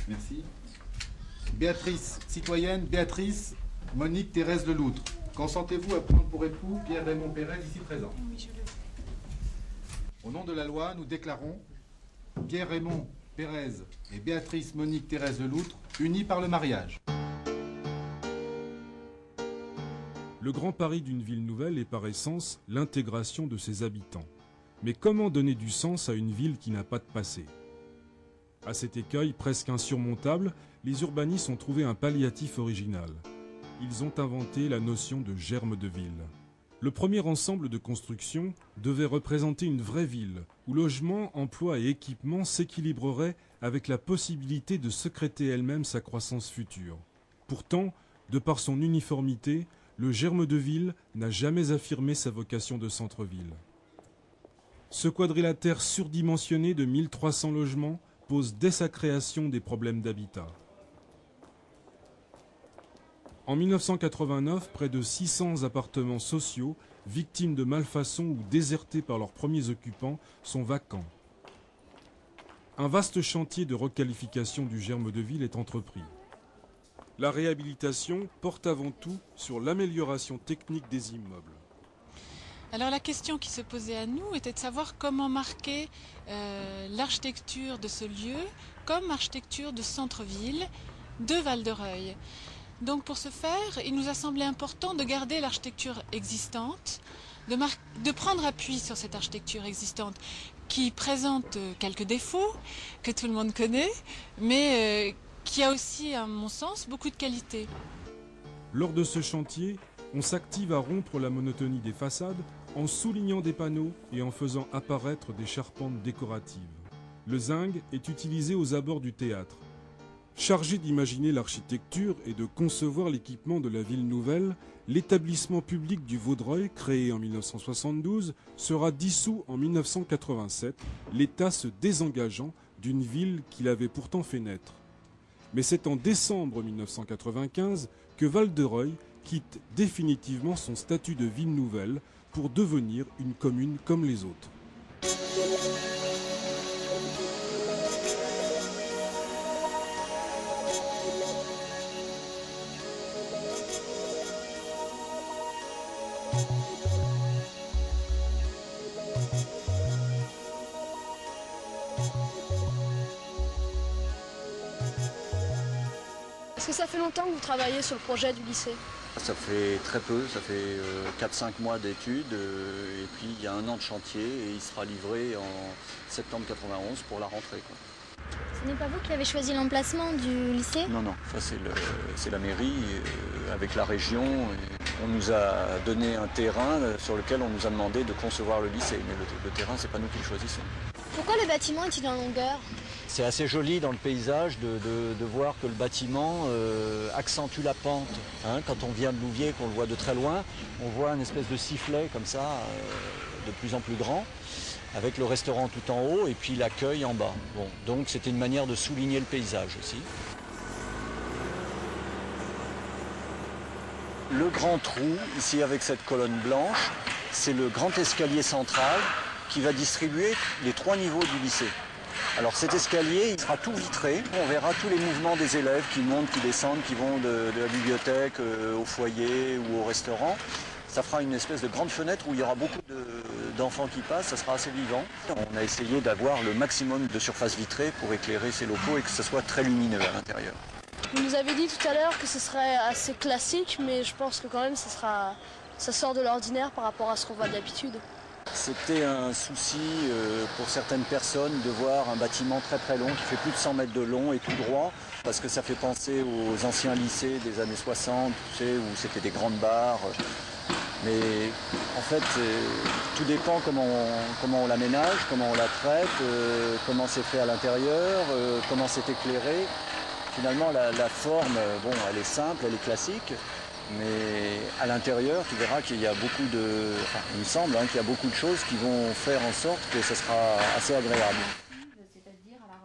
Merci. Béatrice, citoyenne Béatrice Monique Thérèse Leloutre. Consentez-vous à prendre pour époux Pierre-Raymond Pérez, ici présent? Oui, je le fais. Au nom de la loi, nous déclarons Pierre-Raymond Pérez et Béatrice Monique Thérèse Leloutre unis par le mariage. Le grand pari d'une ville nouvelle est par essence l'intégration de ses habitants. Mais comment donner du sens à une ville qui n'a pas de passé? À cet écueil presque insurmontable, les urbanistes ont trouvé un palliatif original. Ils ont inventé la notion de germe de ville. Le premier ensemble de construction devait représenter une vraie ville, où logement, emploi et équipement s'équilibreraient avec la possibilité de sécréter elle-même sa croissance future. Pourtant, de par son uniformité, le germe de ville n'a jamais affirmé sa vocation de centre-ville. Ce quadrilatère surdimensionné de 1300 logements pose dès sa création des problèmes d'habitat. En 1989, près de 600 appartements sociaux, victimes de malfaçons ou désertés par leurs premiers occupants, sont vacants. Un vaste chantier de requalification du germe de ville est entrepris. La réhabilitation porte avant tout sur l'amélioration technique des immeubles. Alors la question qui se posait à nous était de savoir comment marquer l'architecture de ce lieu comme architecture de centre-ville de Val-de-Reuil. Donc pour ce faire, il nous a semblé important de garder l'architecture existante, de prendre appui sur cette architecture existante qui présente quelques défauts que tout le monde connaît, mais qui a aussi, à mon sens, beaucoup de qualité. Lors de ce chantier, on s'active à rompre la monotonie des façades en soulignant des panneaux et en faisant apparaître des charpentes décoratives. Le zinc est utilisé aux abords du théâtre. Chargé d'imaginer l'architecture et de concevoir l'équipement de la ville nouvelle, l'établissement public du Vaudreuil, créé en 1972, sera dissous en 1987, l'État se désengageant d'une ville qu'il avait pourtant fait naître. Mais c'est en décembre 1995 que Val-de-Reuil quitte définitivement son statut de ville nouvelle pour devenir une commune comme les autres. Est-ce que ça fait longtemps que vous travaillez sur le projet du lycée? Ça fait très peu, ça fait 4-5 mois d'études et puis il y a 1 an de chantier et il sera livré en septembre 91 pour la rentrée, quoi. Ce n'est pas vous qui avez choisi l'emplacement du lycée? Non, non, ça c'est la mairie avec la région. Et on nous a donné un terrain sur lequel on nous a demandé de concevoir le lycée, mais le terrain, c'est pas nous qui le choisissons. Pourquoi le bâtiment est-il en longueur? C'est assez joli dans le paysage de voir que le bâtiment accentue la pente. Hein, quand on vient de Louviers, qu'on le voit de très loin, on voit une espèce de sifflet comme ça, de plus en plus grand, avec le restaurant tout en haut et puis l'accueil en bas. Bon, donc c'était une manière de souligner le paysage aussi. Le grand trou, ici avec cette colonne blanche, c'est le grand escalier central qui va distribuer les 3 niveaux du lycée. Alors cet escalier, il sera tout vitré. On verra tous les mouvements des élèves qui montent, qui descendent, qui vont de la bibliothèque au foyer ou au restaurant. Ça fera une espèce de grande fenêtre où il y aura beaucoup d'enfants qui passent, ça sera assez vivant. On a essayé d'avoir le maximum de surface vitrée pour éclairer ces locaux et que ce soit très lumineux à l'intérieur. Vous nous avez dit tout à l'heure que ce serait assez classique, mais je pense que quand même ça sort de l'ordinaire par rapport à ce qu'on voit d'habitude. C'était un souci pour certaines personnes de voir un bâtiment très très long qui fait plus de 100 mètres de long et tout droit, parce que ça fait penser aux anciens lycées des années 60, tu sais, où c'était des grandes barres. Mais en fait, tout dépend comment on l'aménage, comment on la traite, comment c'est fait à l'intérieur, comment c'est éclairé. Finalement, la forme, bon, elle est simple, elle est classique. Mais à l'intérieur, tu verras qu'il y a beaucoup de... Enfin, il me semble qu'il y a beaucoup de choses qui vont faire en sorte que ce sera assez agréable. C'est-à-dire à la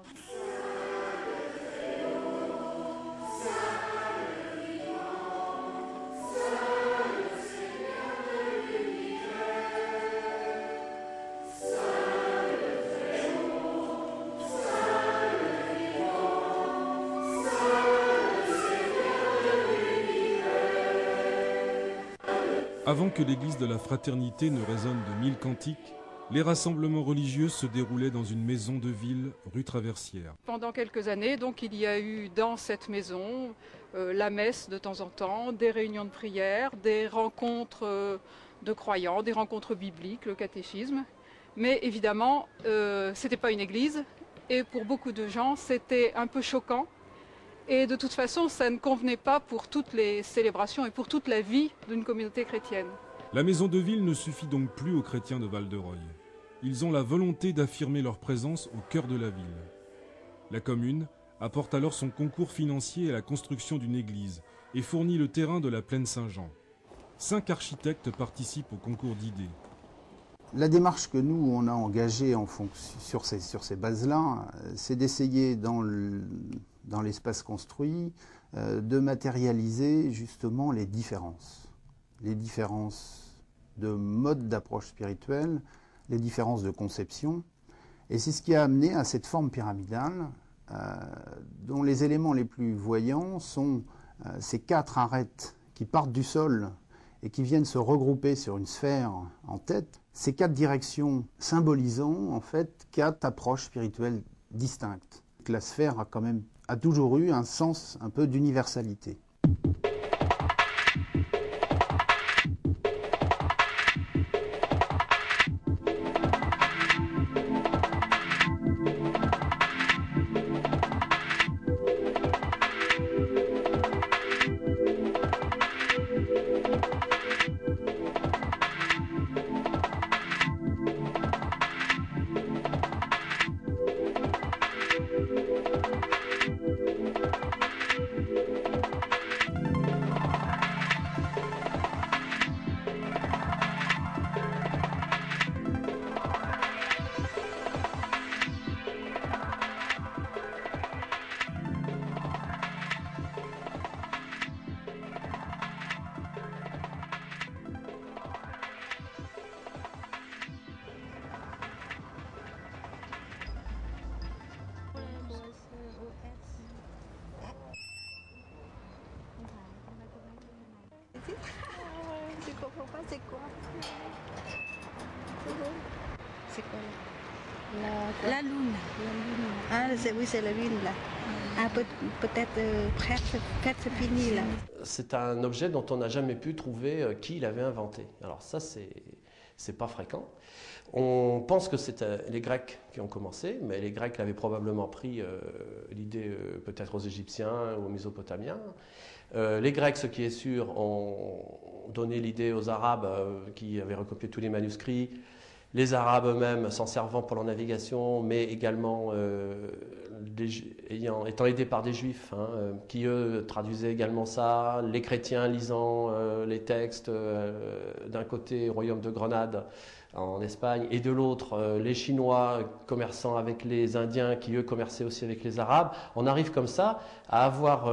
Avant que l'église de la Fraternité ne résonne de 1000 cantiques, les rassemblements religieux se déroulaient dans une maison de ville, rue Traversière. Pendant quelques années, donc, il y a eu dans cette maison la messe de temps en temps, des réunions de prière, des rencontres de croyants, des rencontres bibliques, le catéchisme. Mais évidemment, ce n'était pas une église et pour beaucoup de gens, c'était un peu choquant. Et de toute façon, ça ne convenait pas pour toutes les célébrations et pour toute la vie d'une communauté chrétienne. La maison de ville ne suffit donc plus aux chrétiens de Val-de-Reuil. Ils ont la volonté d'affirmer leur présence au cœur de la ville. La commune apporte alors son concours financier à la construction d'une église et fournit le terrain de la Plaine Saint-Jean. 5 architectes participent au concours d'idées. La démarche que nous, on a engagée sur ces bases-là, c'est d'essayer dans l'espace construit de matérialiser justement les différences de mode d'approche spirituelle, les différences de conception. Et c'est ce qui a amené à cette forme pyramidale dont les éléments les plus voyants sont ces 4 arêtes qui partent du sol et qui viennent se regrouper sur une sphère en tête. Ces 4 directions symbolisant en fait 4 approches spirituelles distinctes. La sphère a toujours eu un sens un peu d'universalité. Je comprends pas, c'est quoi? C'est quoi là? La lune. Ah, oui, c'est la lune là. Ah, peut-être presque fini là. C'est un objet dont on n'a jamais pu trouver qui l'avait inventé. Alors ça, c'est pas fréquent. On pense que c'est les Grecs qui ont commencé, mais les Grecs l'avaient probablement pris l'idée peut-être aux Égyptiens ou aux Mésopotamiens. Les Grecs, ce qui est sûr, ont donné l'idée aux Arabes qui avaient recopié tous les manuscrits. Les Arabes eux-mêmes s'en servant pour leur navigation, mais également étant aidés par des Juifs, qui eux traduisaient également ça. Les chrétiens lisant les textes d'un côté au royaume de Grenade en Espagne, et de l'autre les Chinois commerçant avec les Indiens qui eux commerçaient aussi avec les Arabes. On arrive comme ça à avoir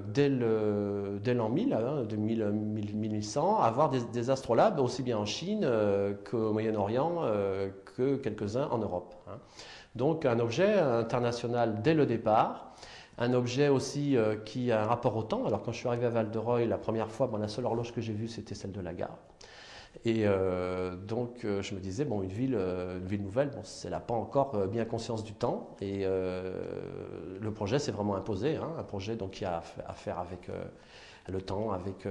dès l'an 1000, de 1800, à avoir des astrolabes aussi bien en Chine qu'au Moyen-Orient, que quelques-uns en Europe. Donc un objet international dès le départ. Un objet aussi qui a un rapport au temps. Alors quand je suis arrivé à Val-de-Reuil la première fois, la seule horloge que j'ai vue c'était celle de la gare. Et donc je me disais, bon, une ville nouvelle, bon, elle n'a pas encore bien conscience du temps. Et le projet s'est vraiment imposé, un projet donc, qui a à faire avec le temps, avec